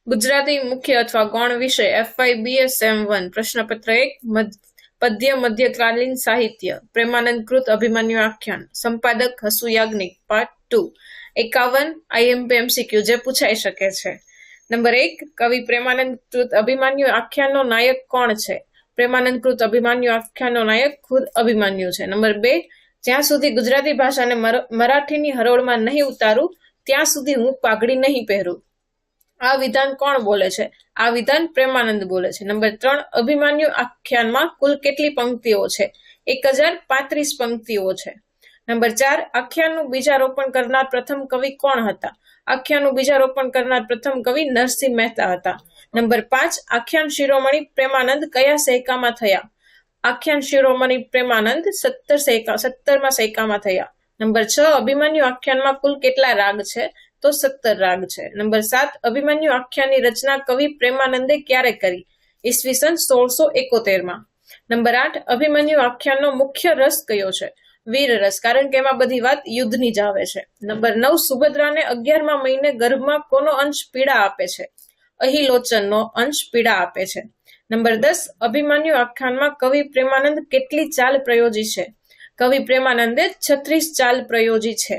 ગુજરાતી મુખ્ય અથવા ગૌણ વિષય FYBS સેમ 1 પ્રશ્નપત્ર 1 પદ્ય મધ્યકાલીન સાહિત્ય પ્રેમાનંદ કૃત અભિમન્યુ આખ્યાન સંપાદક હસુ યાજ્ઞિક પાર્ટ 2 51 IMP MCQ જે પૂછાઈ શકે છે। નંબર 1 કવિ પ્રેમાનંદ કૃત અભિમન્યુ આખ્યાનનો નાયક કોણ છે? પ્રેમાનંદ કૃત અભિમન્યુ આખ્યાનનો નાયક ખુદ અભિમન્યુ છે। નંબર 2 જ્યાં સુધી ગુજરાતી ભાષાને મરાઠીની હરોળમાં નહીં ઉતારું ત્યાં સુધી હું પાઘડી નહીં પહેરું। આ વિધાન કોણ બોલે છે? આ વિધાન પ્રેમાનંદ બોલે છે। નંબર 3 અભિમન્યુ આખ્યાનમાં કુલ કેટલી પંક્તિઓ છે? 1035 પંક્તિઓ છે। નંબર 4 આખ્યાનનું બીજારોપણ કરનાર પ્રથમ કવિ કોણ હતા? આખ્યાનનું બીજારોપણ કરનાર પ્રથમ કવિ નરસિંહ મહેતા હતા। નંબર 5 આખ્યાન શિરોમણી પ્રેમાનંદ કયા સૈકામાં થયા? આખ્યાન શિરોમણી પ્રેમાનંદ 17મા સૈકામાં થયા। નંબર 6 અભિમન્યુ આખ્યાનમાં કુલ કેટલા રાગ છે? તો 17 રાગ છે। નંબર 7 અભિમન્યુ આખ્યાનની રચના કવિ પ્રેમાનંદે ક્યારે કરી? ઈસવીસન 1671માં। નંબર 8 અભિમન્યુ આખ્યાનનો મુખ્ય રસ કયો છે? વીર રસ, કારણ કે એમાં બધી વાત યુદ્ધની જ આવે છે। નંબર 9 સુભદ્રાને 11મા મહિને ગર્ભમાં કોનો અંશ પીડા આપે છે? અહિલોચનનો અંશ પીડા આપે છે। નંબર 10 અભિમન્યુ આખ્યાનમાં કવિ પ્રેમાનંદ કેટલી ચાલ પ્રયોજી છે? કવિ પ્રેમાનંદે 36 ચાલ પ્રયોજી છે।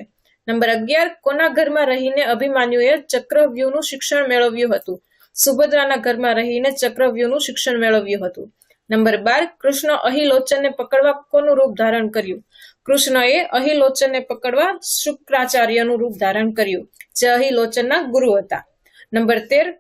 નંબર 11 કોના ઘરમાં રહીને અભિમન્યુએ ચક્રવ્યૂહનું શિક્ષણ મેળવ્યું હતું? સુભદ્રાના ઘરમાં રહીને ચક્રવ્યૂહનું શિક્ષણ મેળવ્યું હતું। નંબર 12 કૃષ્ણ અહિલોચનને પકડવા કોનું રૂપ ધારણ કર્યું? કૃષ્ણએ અહિલોચનને પકડવા શુક્રાચાર્યનું રૂપ ધારણ કર્યું, જે અહિલોચનના ગુરુ હતા। નંબર 13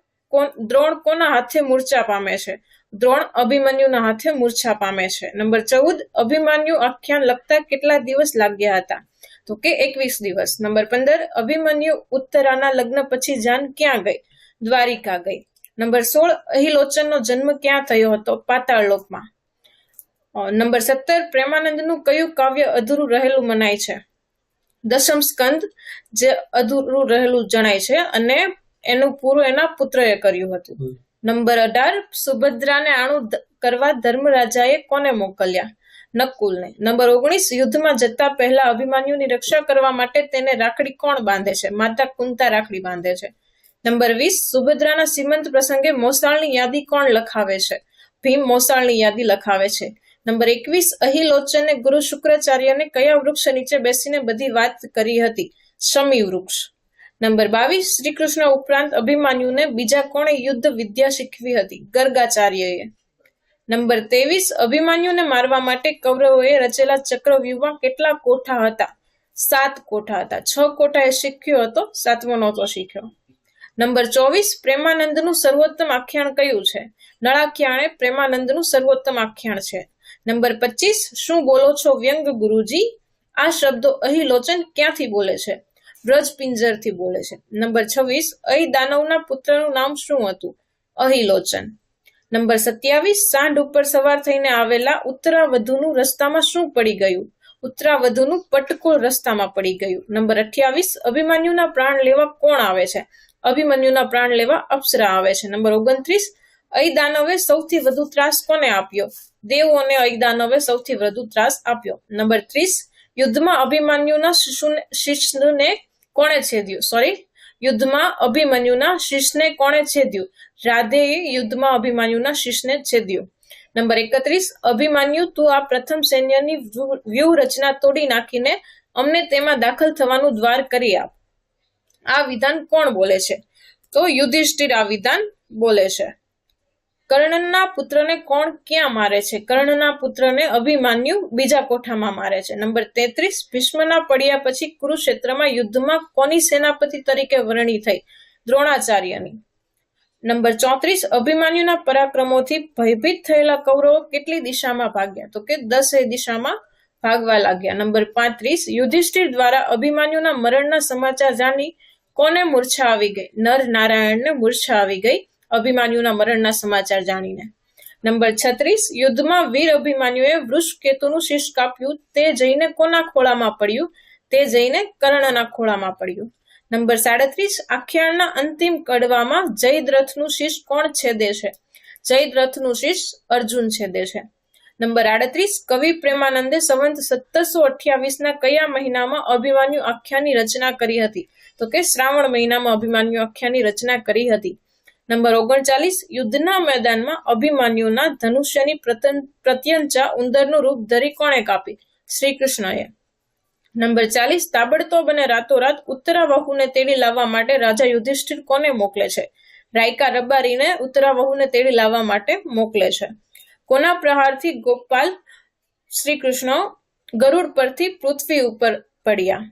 દ્રોણ કોના હાથે મૂર્છા પામે છે? દ્રોણ અભિમન્યુના હાથે મૂર્છા પામે છે। નંબર 14 અભિમન્યુ આખ્યાન લખતા કેટલા દિવસ લાગ્યા હતા? તો કે 21 દિવસ। નંબર 15 અભિમન્યુ ઉત્તરાના લગ્ન પછી જાન ક્યાં ગઈ? દ્વારિકા ગઈ। નંબર 16 અહિલોચનનો જન્મ ક્યાં થયો હતો? પાતાળલોકમાં। નંબર 17 પ્રેમાનંદનું કયું કાવ્ય અધૂરું રહેલું મનાય છે? દશમ સ્કંદ, જે અધૂરું રહેલું જણાય છે અને એનું પૂરું એના પુત્રએ કર્યું હતું। નંબર 18 સુભદ્રાને આણું કરવા ધર્મરાજાએ કોને મોકલ્યા? નકુલને। નંબર 19 યુદ્ધમાં જતા પહેલા અભિમન્યુની રક્ષા કરવા માટે તેને રાખડી કોણ બાંધે છે? માતા કુંતા રાખડી બાંધે છે। નંબર 20 સુભદ્રાના સીમંત પ્રસંગે મોસાળની યાદી કોણ લખાવે છે? ભીમ મોસાળની યાદી લખાવે છે। નંબર 21 અહિલોચને ગુરુ શુક્રાચાર્યને કયા વૃક્ષ નીચે બેસીને બધી વાત કરી હતી? શમી વૃક્ષ। નંબર 22 શ્રી કૃષ્ણ ઉપરાંત અભિમન્યુને બીજા કોણે યુદ્ધ વિદ્યા શીખવી હતી? ગર્ગાચાર્યએ। નંબર 23 અભિમન્યુને મારવા માટે કૌરવોએ રચેલા ચક્રવ્યૂહમાં કેટલા કોઠા હતા? 7 કોઠા હતા। 6 કોઠા એ શીખ્યો હતો, 7મો નહોતો શીખ્યો। નંબર 24 પ્રેમાનંદનું સર્વોત્તમ આખ્યાન કયું છે? નળાખ્યાન એ પ્રેમાનંદનું સર્વોત્તમ આખ્યાન છે। નંબર 25 શું બોલો છો વ્યંગ ગુરુજી? આ શબ્દો અહિલોચન ક્યાંથી બોલે છે? બ્રજપિંજરથી બોલે છે। નંબર 26 અહી દાનવના પુત્રનું નામ શું હતું? અહિલોચન। નંબર 27 સાંઢ ઉપર સવાર થઈને આવેલા ઉત્તરાવધુનું રસ્તામાં શું પડી ગયું? ઉત્તરાવધુનું પટકુળ રસ્તામાં પડી ગયું। નંબર 28 અભિમન્યુના પ્રાણ લેવા કોણ આવે છે? અભિમન્યુના પ્રાણ લેવા અપ્સરા આવે છે। નંબર 29 અહિદાનવે સૌથી વધુ ત્રાસ કોને આપ્યો? દેવોને અહિદાનવે સૌથી વધુ ત્રાસ આપ્યો। નંબર 30 યુદ્ધમાં અભિમન્યુના શિષ્યને કોણે છેદ્યું? યુદ્ધમાં અભિમન્યુના શિષ્યને કોણે છેદ્યું? રાધેએ યુદ્ધમાં અભિમન્યુના શિષ્યને છેદ્યું। નંબર 31 અભિમન્યુ તું આ પ્રથમ સૈન્યની વ્યૂહ રચના તોડી નાખીને અમને તેમાં દાખલ થવાનું દ્વાર કરી આપ। આ વિધાન કોણ બોલે છે? તો યુધિષ્ઠિર આ વિધાન બોલે છે। કર્ણના પુત્રને કોણ ક્યાં મારે છે? કર્ણના પુત્રને અભિમન્યુ બીજા કોઠામાં મારે છે। નંબર 33 ભીષ્મના પડ્યા પછી કુરુક્ષેત્રમાં યુદ્ધમાં કોની સેનાપતિ તરીકે વરણી થઈ? દ્રોણાચાર્યની। નંબર 34 અભિમન્યુના પરાક્રમોથી ભયભીત થયેલા કૌરવો કેટલી દિશામાં ભાગ્યા? તો કે 10 દિશામાં ભાગવા લાગ્યા। નંબર 35 યુધિષ્ઠિર દ્વારા અભિમન્યુના મરણના સમાચાર જાણી કોને મૂર્છા આવી ગઈ? નર નારાયણને મૂર્છા આવી ગઈ અભિમન્યુના મરણના સમાચાર જાણીને। નંબર 36 યુદ્ધમાં વીર અભિમન્યુએ વૃષકેતુનું શીશ કાપ્યું, તે જઈને કોના ખોળામાં પડ્યું? તે જઈને કર્ણના ખોળામાં પડ્યું। નંબર 37 આખ્યાનના અંતિમ કડવામાં જયદ્રથનું શીશ કોણ છેદે છે? જયદ્રથનું શીશ અર્જુન છેદે છે। નંબર 38 કવિ પ્રેમાનંદે સંવંત 1728ના કયા મહિનામાં અભિમન્યુ આખ્યાનની રચના કરી હતી? તો કે શ્રાવણ મહિનામાં અભિમન્યુ આખ્યાનની રચના કરી હતી। નંબર 39, યુદ્ધના મેદાનમાં અભિમન્યુના ધનુષ્યની પ્રત્યંચા ઉંદરનું રૂપ ધરી કોણે કાપી? શ્રી કૃષ્ણએ. નંબર 40, તાબડતોબ અને રાતોરાત ઉત્તરાવહુને તેડી લાવવા માટે રાજા યુધિષ્ઠિર કોને મોકલે છે? રાયકા રબારીને ઉત્તરાવહુને તેડી લાવવા માટે મોકલે છે. કોના પ્રહારથી ગોપાલ શ્રી કૃષ્ણ ગરુડ પરથી પૃથ્વી ઉપર પડ્યા?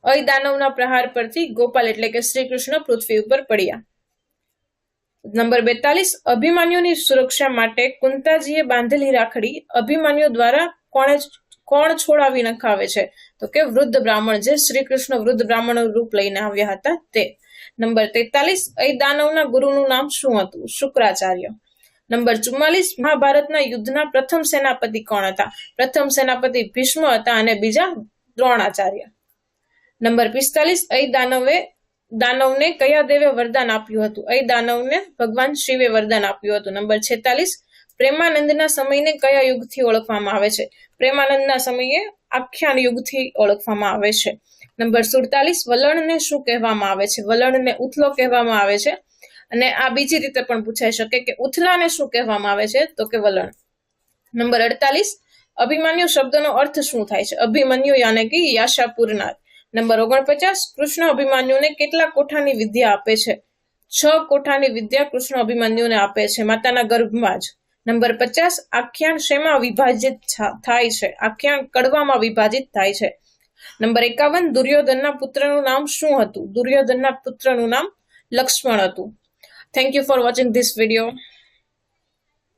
અય દાનવના પ્રહાર પરથી ગોપાલ એટલે કે શ્રી કૃષ્ણ પૃથ્વી ઉપર પડ્યા. નંબર 42, અભિમન્યુની સુરક્ષા માટે કુંતાજીએ બાંધેલી રાખડી અભિમન્યુ દ્વારા કોણ છોડાવી નખાવે છે? તો કે વૃદ્ધ બ્રાહ્મણ, જે શ્રી કૃષ્ણ વૃદ્ધ બ્રાહ્મણ રૂપ લઈને આવ્યા હતા તે. નંબર 43, અય દાનવના ગુરુનું નામ શું હતું? શુક્રાચાર્ય. નંબર 44, મહાભારતના યુદ્ધના પ્રથમ સેનાપતિ કોણ હતા? પ્રથમ સેનાપતિ ભીષ્મ હતા અને બીજા દ્રોણાચાર્ય. નંબર 45, અય દાનવને કયા દેવે વરદાન આપ્યું હતું? અય દાનવને ભગવાન શિવે વરદાન આપ્યું હતું. નંબર 46, પ્રેમાનંદના સમયને કયા યુગથી ઓળખવામાં આવે છે? પ્રેમાનંદના સમયે આખ્યાન યુગથી ઓળખવામાં આવે છે. નંબર 47, વલણને શું કહેવામાં આવે છે? વલણને ઉથલો કહેવામાં આવે છે. અને આ બીજી રીતે પણ પૂછાઈ શકે કે ઉથલાને શું કહેવામાં આવે છે? તો કે વલણ. નંબર 48, અભિમન્યુ શબ્દનો અર્થ શું થાય છે? અભિમન્યુ યાને કે યાશા પૂરનાર. નંબર 49, કૃષ્ણ અભિમન્યુને કેટલા કોઠાની વિદ્યા આપે છે? 6 કોઠાની વિદ્યા કૃષ્ણ અભિમન્યુને આપે છે, માતાના ગર્ભમાં જ. નંબર 50, આખ્યાન શેમાં વિભાજિત થાય છે? આખ્યાન કડવામાં વિભાજિત થાય છે. નંબર 51, દુર્યોધનના પુત્રનું નામ શું હતું? દુર્યોધનના પુત્રનું નામ લક્ષ્મણ હતું. Thank you for watching this video.